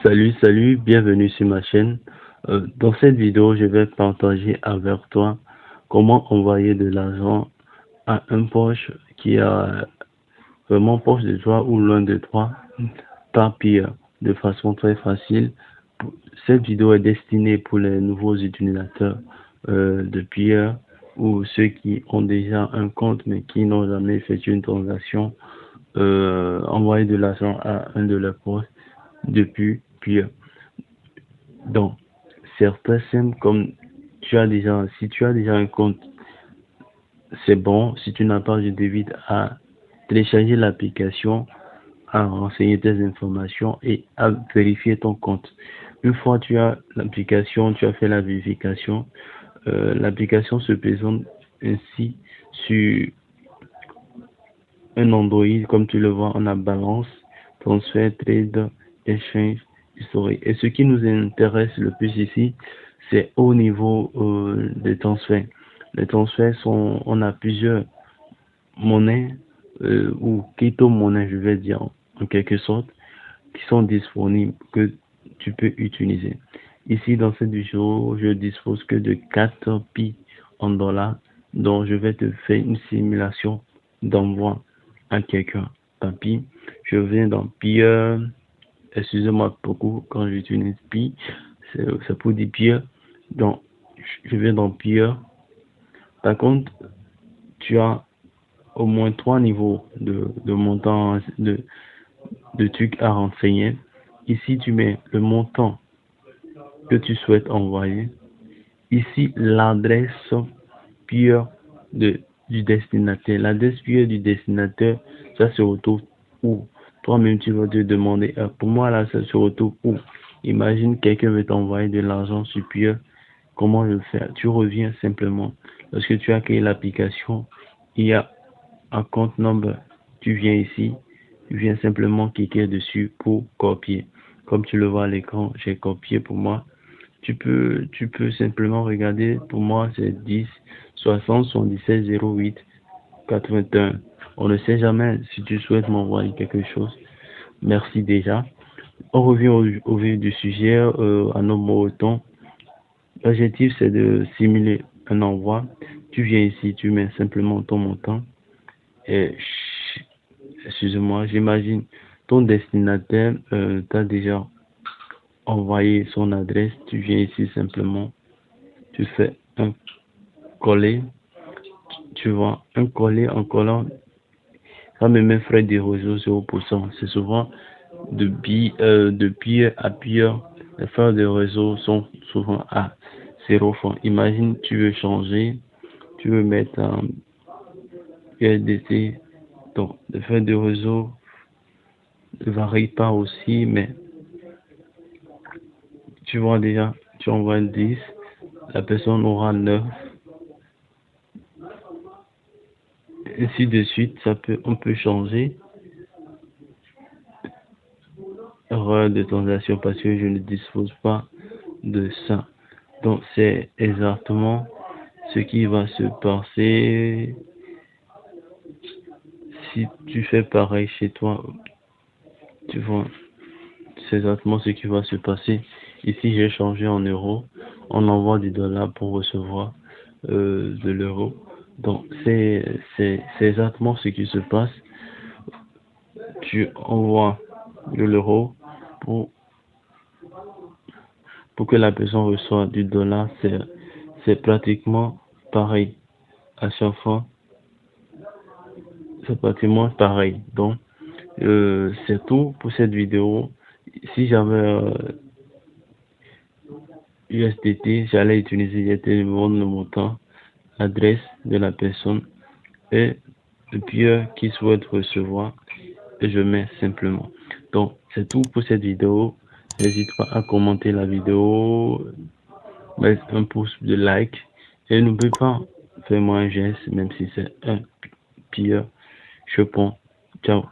Salut, bienvenue sur ma chaîne. Dans cette vidéo, je vais partager avec toi comment envoyer de l'argent à un proche qui a vraiment proche de toi ou loin de toi par Pire de façon très facile. Cette vidéo est destinée pour les nouveaux utilisateurs de Pire ou ceux qui ont déjà un compte mais qui n'ont jamais effectué une transaction. Envoyer de l'argent à un de leurs proches depuis Pire. Donc, c'est très simple comme si tu as déjà un compte, c'est bon. Si tu n'as pas, je t'invite à télécharger l'application, à renseigner tes informations et à vérifier ton compte. Une fois tu as l'application, tu as fait la vérification, l'application se présente ainsi sur un Android, comme tu le vois, on a balance, transfert, trade, échange, historique. Et ce qui nous intéresse le plus ici, c'est au niveau des transferts. Les transferts sont, on a plusieurs monnaies ou crypto-monnaies, je vais dire en quelque sorte, qui sont disponibles que tu peux utiliser. Ici, dans cette vidéo, je dispose que de 4 pi en dollars, donc je vais te faire une simulation d'envoi à quelqu'un. Pi, je viens dans pi, excusez-moi beaucoup quand j'utilise pi, c'est pour dire pi, donc je viens dans pi. Par contre, tu as au moins 3 niveaux de montant de trucs à renseigner. Ici, tu mets le montant que tu souhaites envoyer. Ici, l'adresse pure du destinataire. L'adresse pure du destinataire, ça se retrouve où? Toi-même, tu vas te demander, pour moi, là, ça se retrouve où? Imagine quelqu'un veut t'envoyer de l'argent sur Pure. Comment le faire? Tu reviens simplement. Lorsque tu as créé l'application, il y a un compte number. Tu viens ici, tu viens simplement cliquer dessus pour copier. Comme tu le vois à l'écran, j'ai copié pour moi. Tu peux simplement regarder, pour moi c'est 10 60 77 08 81. On ne sait jamais si tu souhaites m'envoyer quelque chose. Merci déjà. On revient au vif du sujet, à nos mots autant. L'objectif c'est de simuler un envoi. Tu viens ici, tu mets simplement ton montant. Et excuse-moi, j'imagine ton destinataire t'a déjà envoyé son adresse. Tu viens ici simplement, tu fais un coller, tu vois, un coller en collant, ça me met frais de réseau 0%. C'est souvent de pire à pire, les frais de réseau sont souvent à 0 francs. Imagine, tu veux changer, tu veux mettre un USDT, donc les frais de réseau ne varient pas aussi, mais tu vois déjà, tu envoies 10, la personne aura 9, ainsi de suite, on peut changer. Erreur de transaction parce que je ne dispose pas de ça. Donc c'est exactement ce qui va se passer si tu fais pareil chez toi. Tu vois, c'est exactement ce qui va se passer. Ici j'ai changé en euros. On envoie du dollar pour recevoir de l'euro. Donc c'est exactement ce qui se passe. Tu envoies de l'euro pour que la personne reçoive du dollar, c'est pratiquement pareil à chaque fois. C'est pratiquement pareil. Donc, c'est tout pour cette vidéo. Si j'avais USDT, j'allais utiliser le montant, l'adresse de la personne et le pire qui souhaite recevoir. Et je mets simplement. Donc, c'est tout pour cette vidéo. N'hésite pas à commenter la vidéo, mettre un pouce de like et n'oublie pas, fais-moi un geste, même si c'est un pire. Je pense. Ciao.